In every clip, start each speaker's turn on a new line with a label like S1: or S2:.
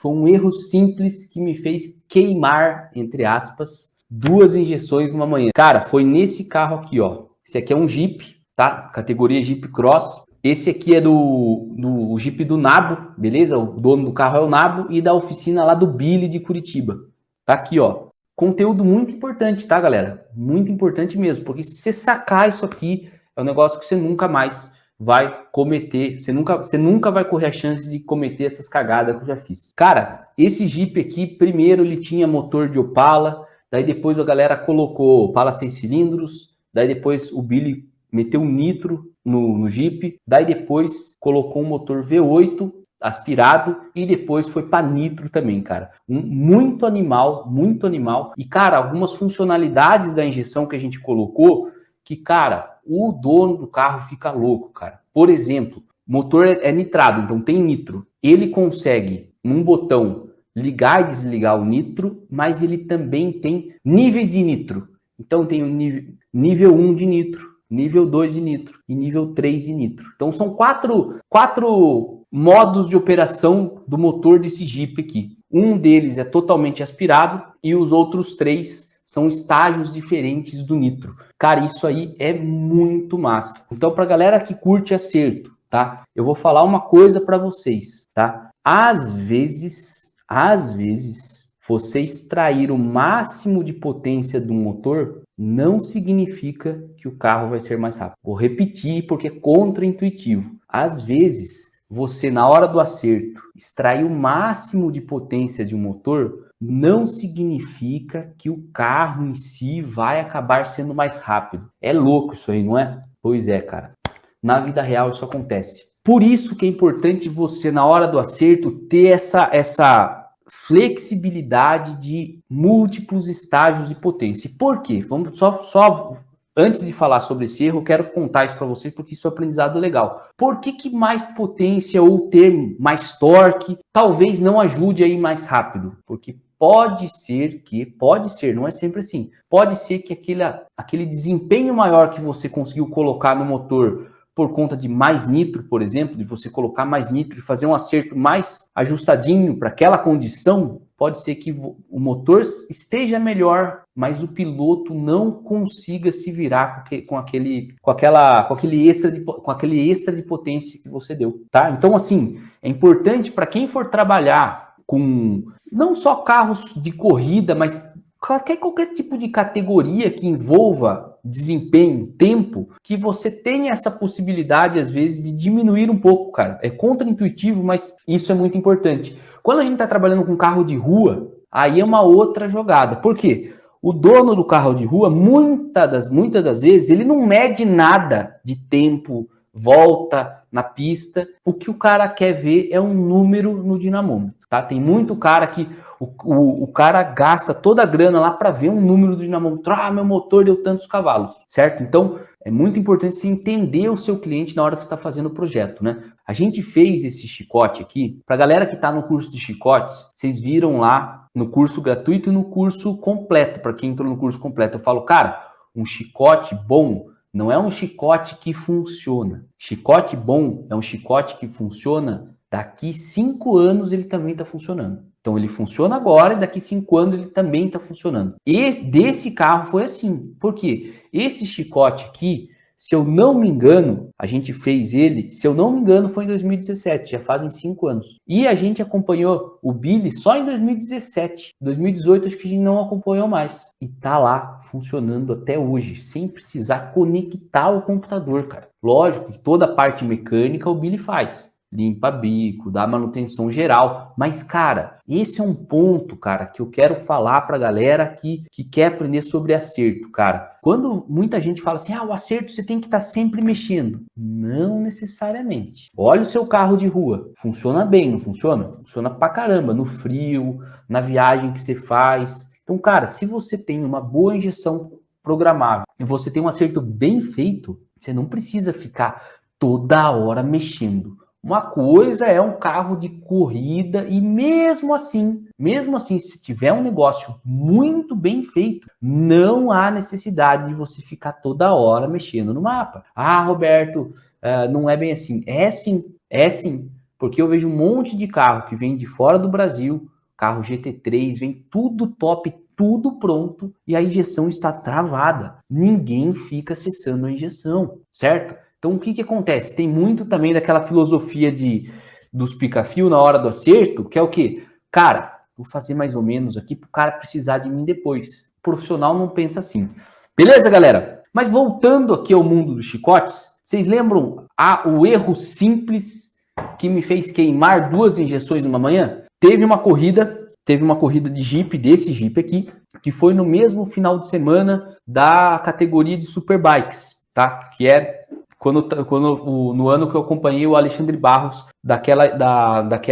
S1: Foi um erro simples que me fez queimar, entre aspas, 2 injeções numa manhã. Cara, foi nesse carro aqui, ó. Esse aqui é um Jeep, tá? Categoria Jeep Cross. Esse aqui é do Jeep do Nabo, beleza? O dono do carro é o Nabo e da oficina lá do Billy de Curitiba. Tá aqui, ó. Conteúdo muito importante, tá, galera? Muito importante mesmo, porque se você sacar isso aqui, é um negócio que você nunca mais vai cometer, você nunca vai correr a chance de cometer essas cagadas que eu já fiz. Cara, esse Jeep aqui, primeiro ele tinha motor de Opala, daí depois a galera colocou Opala 6 cilindros, daí depois o Billy meteu um nitro no Jeep, daí depois colocou um motor V8 aspirado e depois foi para nitro também, cara. Muito animal, muito animal. E, cara, algumas funcionalidades da injeção que a gente colocou que, cara, o dono do carro fica louco, cara. Por exemplo, o motor é nitrado, então tem nitro. Ele consegue, num botão, ligar e desligar o nitro, mas ele também tem níveis de nitro. Então tem o nível 1 de nitro, nível 2 de nitro e nível 3 de nitro. Então são quatro modos de operação do motor desse Jeep aqui. Um deles é totalmente aspirado e os outros 3 são estágios diferentes do nitro. Cara, isso aí é muito massa. Então, pra galera que curte acerto, tá? Eu vou falar uma coisa para vocês, tá? Às vezes, você extrair o máximo de potência do motor não significa que o carro vai ser mais rápido. Vou repetir porque é contra-intuitivo. Às vezes, você na hora do acerto extrair o máximo de potência de um motor não significa que o carro em si vai acabar sendo mais rápido. É louco isso aí, não é? Pois é, cara. Na vida real isso acontece. Por isso que é importante você, na hora do acerto, ter essa flexibilidade de múltiplos estágios de potência. Por quê? Vamos só antes de falar sobre esse erro, eu quero contar isso para vocês porque isso é um aprendizado legal. Por que mais potência ou ter mais torque talvez não ajude a ir mais rápido? Porque pode ser, não é sempre assim, pode ser que aquele desempenho maior que você conseguiu colocar no motor por conta de mais nitro, por exemplo, de você colocar mais nitro e fazer um acerto mais ajustadinho para aquela condição, pode ser que o motor esteja melhor, mas o piloto não consiga se virar com aquele extra de potência que você deu, tá? Então, assim, é importante para quem for trabalhar com não só carros de corrida, mas qualquer tipo de categoria que envolva desempenho, tempo, que você tenha essa possibilidade, às vezes, de diminuir um pouco, cara. É contra-intuitivo, mas isso é muito importante. Quando a gente está trabalhando com carro de rua, aí é uma outra jogada. Por quê? O dono do carro de rua, muitas das vezes, ele não mede nada de tempo, volta na pista. O que o cara quer ver é um número no dinamômetro, tá? Tem muito cara que o cara gasta toda a grana lá para ver um número do dinamômetro. Ah, meu motor deu tantos cavalos, certo? Então, é muito importante você entender o seu cliente na hora que você está fazendo o projeto, né? A gente fez esse chicote aqui. Para a galera que está no curso de chicotes, vocês viram lá no curso gratuito e no curso completo. Para quem entrou no curso completo, eu falo, cara, um chicote bom não é um chicote que funciona. Chicote bom é um chicote que funciona daqui 5 anos ele também está funcionando. Então ele funciona agora e daqui 5 anos ele também está funcionando. E desse carro foi assim. Por quê? Esse chicote aqui, se eu não me engano, a gente fez ele, se eu não me engano, foi em 2017, já fazem 5 anos. E a gente acompanhou o Billy só em 2017. 2018 acho que a gente não acompanhou mais. E tá lá funcionando até hoje, sem precisar conectar o computador, cara. Lógico que toda a parte mecânica o Billy faz. Limpa bico, dá manutenção geral. Mas, cara, esse é um ponto, cara, que eu quero falar pra galera que quer aprender sobre acerto, cara. Quando muita gente fala assim, o acerto você tem que estar sempre mexendo. Não necessariamente. Olha o seu carro de rua. Funciona bem, não funciona? Funciona pra caramba. No frio, na viagem que você faz. Então, cara, se você tem uma boa injeção programável e você tem um acerto bem feito, você não precisa ficar toda hora mexendo. Uma coisa é um carro de corrida e mesmo assim, se tiver um negócio muito bem feito, não há necessidade de você ficar toda hora mexendo no mapa. Ah, Roberto, não é bem assim. É sim. Porque eu vejo um monte de carro que vem de fora do Brasil, carro GT3, vem tudo top, tudo pronto, e a injeção está travada. Ninguém fica acessando a injeção, certo? Então o que acontece? Tem muito também daquela filosofia dos pica-fio na hora do acerto, que é o quê? Cara, vou fazer mais ou menos aqui para o cara precisar de mim depois. O profissional não pensa assim. Beleza, galera? Mas voltando aqui ao mundo dos chicotes, vocês lembram o erro simples que me fez queimar 2 injeções numa manhã? Teve uma corrida de Jeep, desse Jeep aqui, que foi no mesmo final de semana da categoria de Superbikes, tá? Que é no ano que eu acompanhei o Alexandre Barros daquela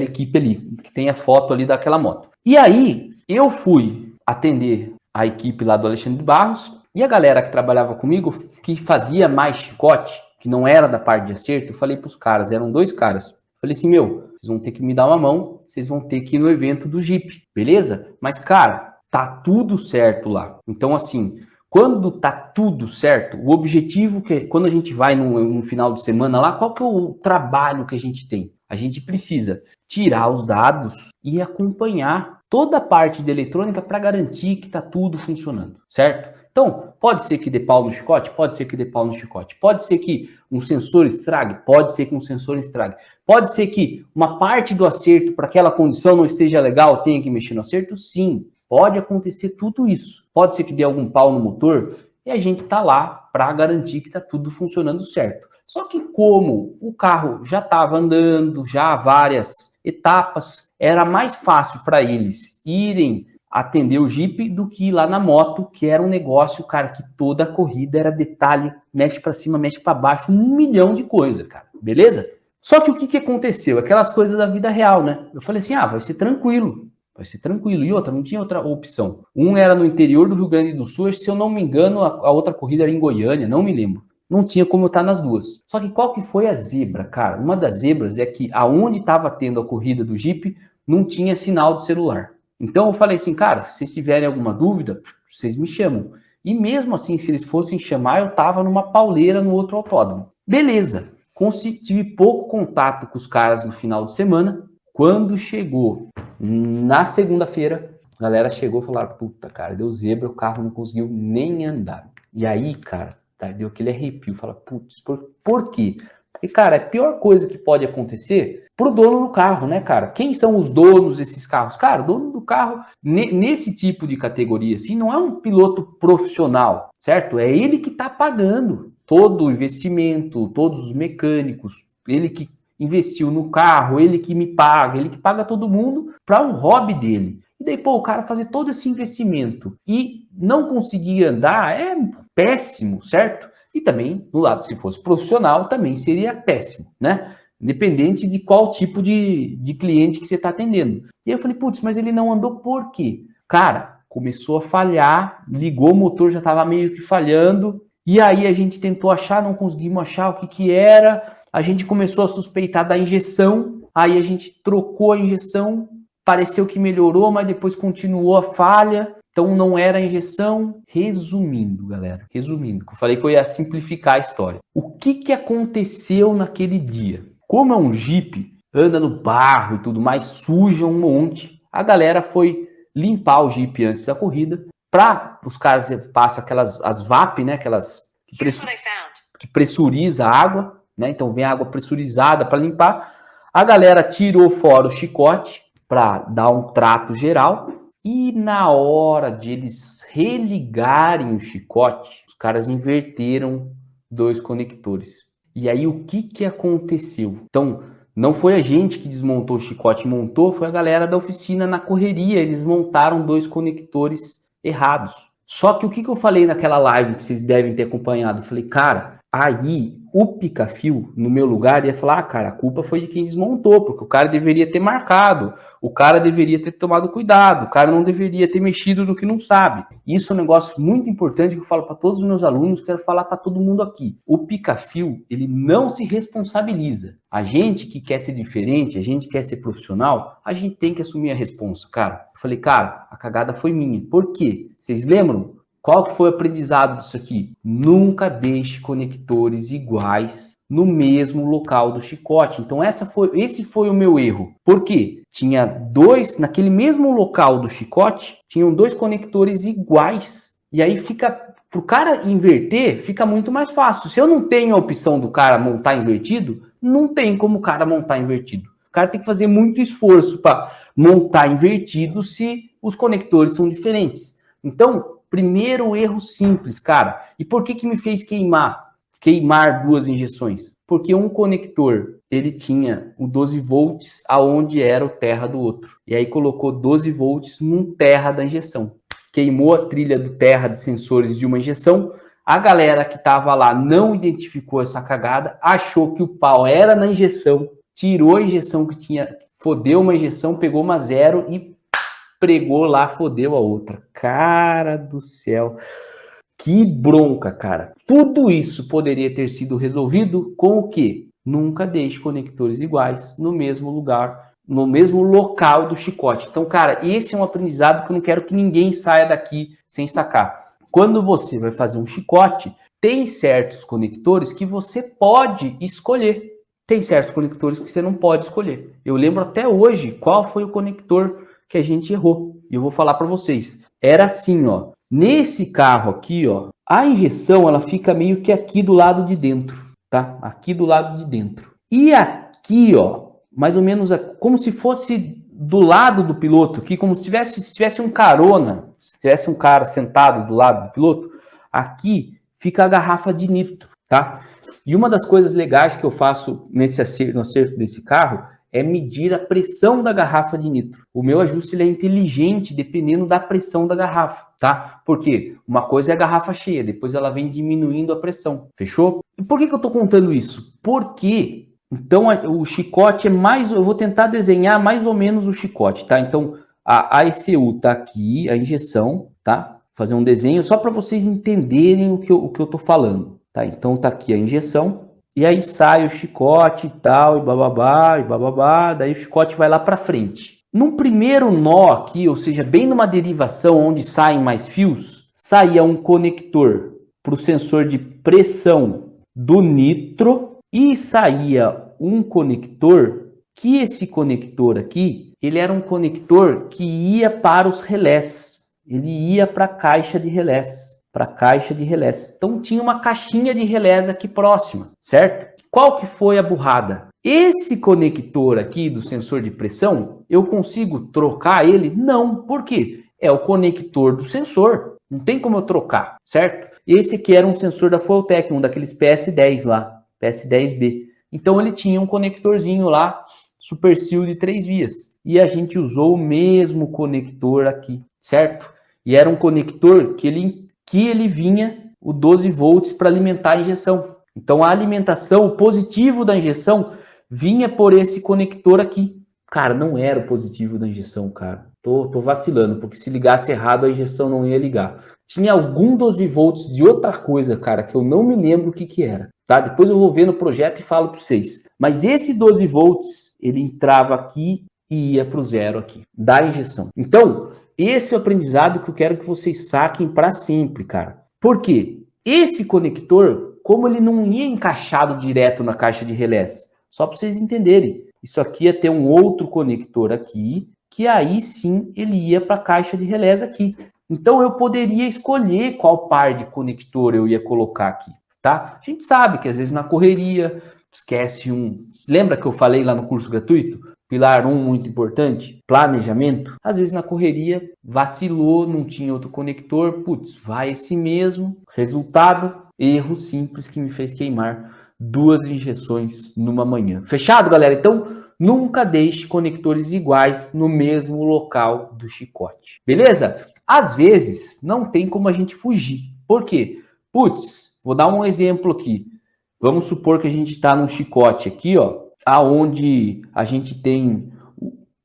S1: equipe ali, que tem a foto ali daquela moto. E aí, eu fui atender a equipe lá do Alexandre Barros, e a galera que trabalhava comigo, que fazia mais chicote, que não era da parte de acerto, eu falei pros caras, eram 2 caras. Falei assim, vocês vão ter que me dar uma mão, vocês vão ter que ir no evento do Jeep, beleza? Mas, cara, tá tudo certo lá. Então, assim, quando tá tudo certo, o objetivo quando a gente vai no final de semana lá, qual que é o trabalho que a gente tem? A gente precisa tirar os dados e acompanhar toda a parte de eletrônica para garantir que tá tudo funcionando, certo? Então, pode ser que dê pau no chicote? Pode ser que dê pau no chicote. Pode ser que um sensor estrague? Pode ser que um sensor estrague. Pode ser que uma parte do acerto para aquela condição não esteja legal, tenha que mexer no acerto? Sim, pode acontecer tudo isso. Pode ser que dê algum pau no motor e a gente tá lá para garantir que tá tudo funcionando certo. Só que como o carro já estava andando, já há várias etapas, era mais fácil para eles irem atender o Jeep do que ir lá na moto, que era um negócio, cara, que toda a corrida era detalhe, mexe para cima, mexe para baixo, 1 milhão de coisas, cara, beleza? Só que o que aconteceu? Aquelas coisas da vida real, né? Eu falei assim, vai ser tranquilo. Vai ser tranquilo. E outra, não tinha outra opção. Um era no interior do Rio Grande do Sul, se eu não me engano, a outra corrida era em Goiânia, não me lembro. Não tinha como eu estar nas duas. Só que qual que foi a zebra, cara? Uma das zebras é que aonde estava tendo a corrida do Jeep, não tinha sinal de celular. Então eu falei assim, cara, se vocês tiverem alguma dúvida, vocês me chamam. E mesmo assim, se eles fossem chamar, eu tava numa pauleira no outro autódromo. Beleza. Tive pouco contato com os caras no final de semana. Quando chegou na segunda-feira, a galera chegou e falaram, puta, cara, deu zebra, o carro não conseguiu nem andar. E aí, cara, deu aquele arrepio. Fala, putz, por quê? Porque, cara, a pior coisa que pode acontecer pro dono do carro, né, cara? Quem são os donos desses carros? Cara, o dono do carro, nesse tipo de categoria, assim, não é um piloto profissional, certo? É ele que tá pagando todo o investimento, todos os mecânicos, ele que investiu no carro, ele que me paga, ele que paga todo mundo para um hobby dele. E daí, o cara fazer todo esse investimento e não conseguir andar é péssimo, certo? E também, no lado, se fosse profissional, também seria péssimo, né? Independente de qual tipo de cliente que você está atendendo. E aí eu falei, putz, mas ele não andou por quê? Cara, começou a falhar, ligou o motor, já estava meio que falhando, e aí a gente tentou achar, não conseguimos achar o que era, a gente começou a suspeitar da injeção, aí a gente trocou a injeção, pareceu que melhorou, mas depois continuou a falha, então não era a injeção. Resumindo, galera, que eu falei que eu ia simplificar a história. O que aconteceu naquele dia? Como é um Jeep, anda no barro e tudo mais, suja um monte, a galera foi limpar o Jeep antes da corrida, os caras passam as VAP, né, aquelas que pressuriza a água, né, então vem água pressurizada para limpar, a galera tirou fora o chicote para dar um trato geral, e na hora de eles religarem o chicote, os caras inverteram 2 conectores. E aí o que aconteceu? Então, não foi a gente que desmontou o chicote, foi a galera da oficina na correria, eles montaram 2 conectores errados. Só que o que eu falei naquela live que vocês devem ter acompanhado? Eu falei, cara, aí o pica-fio, no meu lugar, ia falar, cara, a culpa foi de quem desmontou, porque o cara deveria ter marcado, o cara deveria ter tomado cuidado, o cara não deveria ter mexido no que não sabe. Isso é um negócio muito importante que eu falo para todos os meus alunos, quero falar para todo mundo aqui. O pica-fio, ele não se responsabiliza. A gente que quer ser diferente, a gente quer ser profissional, a gente tem que assumir a responsa, cara. Eu falei, cara, a cagada foi minha. Por quê? Vocês lembram? Qual que foi o aprendizado disso aqui? Nunca deixe conectores iguais no mesmo local do chicote. Então esse foi o meu erro. Por quê? Tinha dois, naquele mesmo local do chicote, tinham dois conectores iguais. E aí para o cara inverter, fica muito mais fácil. Se eu não tenho a opção do cara montar invertido, não tem como o cara montar invertido. O cara tem que fazer muito esforço para montar invertido se os conectores são diferentes. Então, primeiro erro simples, cara. E por que me fez queimar duas injeções? Porque um conector, ele tinha o 12 volts aonde era o terra do outro. E aí colocou 12 volts no terra da injeção. Queimou a trilha do terra de sensores de uma injeção. A galera que estava lá não identificou essa cagada, achou que o pau era na injeção, tirou a injeção que tinha, fodeu uma injeção, pegou uma zero e pregou lá, fodeu a outra. Cara do céu. Que bronca, cara. Tudo isso poderia ter sido resolvido com o quê? Nunca deixe conectores iguais no mesmo lugar, no mesmo local do chicote. Então, cara, esse é um aprendizado que eu não quero que ninguém saia daqui sem sacar. Quando você vai fazer um chicote, tem certos conectores que você pode escolher. Tem certos conectores que você não pode escolher. Eu lembro até hoje qual foi o conector que a gente errou. E eu vou falar para vocês. Era assim, ó. Nesse carro aqui, ó, a injeção ela fica meio que aqui do lado de dentro, tá? Aqui do lado de dentro. E aqui, ó, mais ou menos como se fosse do lado do piloto, aqui como se tivesse um carona, se tivesse um cara sentado do lado do piloto, aqui fica a garrafa de nitro, tá? E uma das coisas legais que eu faço no acerto desse carro é medir a pressão da garrafa de nitro. O meu ajuste ele é inteligente dependendo da pressão da garrafa, tá? Porque uma coisa é a garrafa cheia, depois ela vem diminuindo a pressão, fechou? E por que eu tô contando isso? Porque, então, o chicote é eu vou tentar desenhar mais ou menos o chicote, tá? Então, a ECU tá aqui, a injeção, tá? Fazer um desenho só para vocês entenderem o que eu tô falando, tá? Então, tá aqui a injeção. E aí sai o chicote e tal, e bababá, daí o chicote vai lá para frente. Num primeiro nó aqui, ou seja, bem numa derivação onde saem mais fios, saía um conector para o sensor de pressão do nitro e saía um conector, que esse conector aqui, ele era um conector que ia para os relés, ele ia para a caixa de relés. Então tinha uma caixinha de relés aqui próxima, certo? Qual que foi a burrada? Esse conector aqui do sensor de pressão, eu consigo trocar ele? Não. Por quê? É o conector do sensor. Não tem como eu trocar, certo? Esse aqui era um sensor da Fueltec, um daqueles PS10 lá, PS10B. Então ele tinha um conectorzinho lá, Superseal de 3 vias. E a gente usou o mesmo conector aqui, certo? E era um conector que ele vinha o 12 volts para alimentar a injeção. Então a alimentação, o positivo da injeção vinha por esse conector aqui. Cara, não era o positivo da injeção, cara. Tô vacilando, porque se ligasse errado a injeção não ia ligar. Tinha algum 12 volts de outra coisa, cara, que eu não me lembro o que era, tá? Depois eu vou ver no projeto e falo para vocês. Mas esse 12 volts, ele entrava aqui e ia para o zero aqui, da injeção. Então, esse é o aprendizado que eu quero que vocês saquem para sempre, cara. Por quê? Esse conector, como ele não ia encaixado direto na caixa de relés, só para vocês entenderem, isso aqui ia ter um outro conector aqui, que aí sim ele ia para a caixa de relés aqui. Então eu poderia escolher qual par de conector eu ia colocar aqui, tá? A gente sabe que às vezes na correria esquece um... Lembra que eu falei lá no curso gratuito? Pilar 1 muito importante, planejamento. Às vezes na correria vacilou, não tinha outro conector, putz, vai esse mesmo. Resultado, erro simples que me fez queimar 2 injeções numa manhã. Fechado, galera? Então, nunca deixe conectores iguais no mesmo local do chicote. Beleza? Às vezes, não tem como a gente fugir. Por quê? Putz, vou dar um exemplo aqui. Vamos supor que a gente está num chicote aqui, ó, aonde a gente tem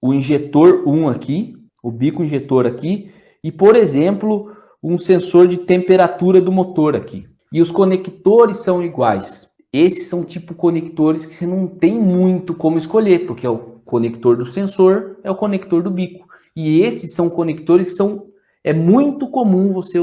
S1: o injetor 1 aqui, o bico injetor aqui, e, por exemplo, um sensor de temperatura do motor aqui. E os conectores são iguais. Esses são tipo conectores que você não tem muito como escolher, porque é o conector do sensor, é o conector do bico. E esses são conectores que são É muito comum você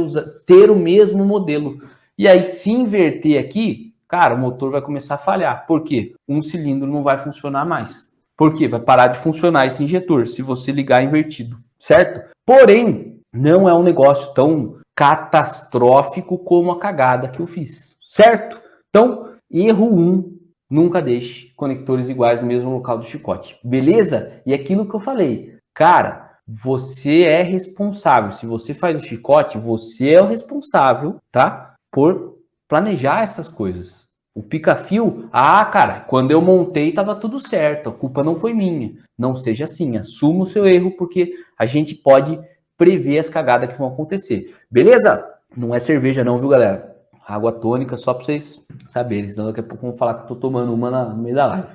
S1: ter o mesmo modelo. E aí, se inverter aqui, cara, o motor vai começar a falhar. Por quê? Um cilindro não vai funcionar mais. Por quê? Vai parar de funcionar esse injetor se você ligar invertido, certo? Porém, não é um negócio tão catastrófico como a cagada que eu fiz, certo? Então, erro 1, nunca deixe conectores iguais no mesmo local do chicote, beleza? E aquilo que eu falei, cara, você é responsável. Se você faz o chicote, você é o responsável, tá? Por planejar essas coisas. O pica-fio, cara, quando eu montei tava tudo certo, a culpa não foi minha. Não seja assim, assuma o seu erro, porque a gente pode prever as cagadas que vão acontecer. Beleza? Não é cerveja não, viu, galera? Água tônica, só pra vocês saberem, senão daqui a pouco vão falar que eu tô tomando uma no meio da live.